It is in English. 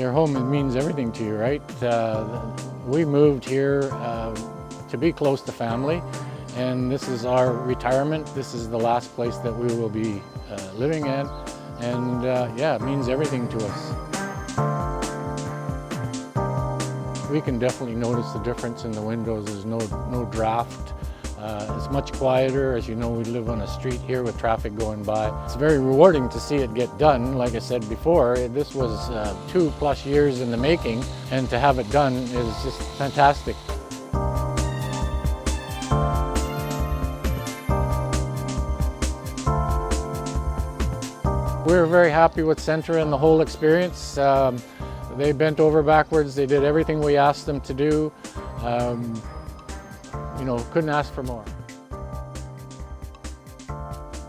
Your home means everything to you, right? We moved here to be close to family, and this is our retirement. This is the last place that we will be living in, and yeah, it means everything to us. We can definitely notice the difference in the windows. There's no draft. It's much quieter. As you know, we live on a street here with traffic going by. It's very rewarding to see it get done. Like I said before, this was 2+ years in the making, and to have it done is just fantastic. We're very happy with Centra and the whole experience. They bent over backwards. They did everything we asked them to do. You know, couldn't ask for more.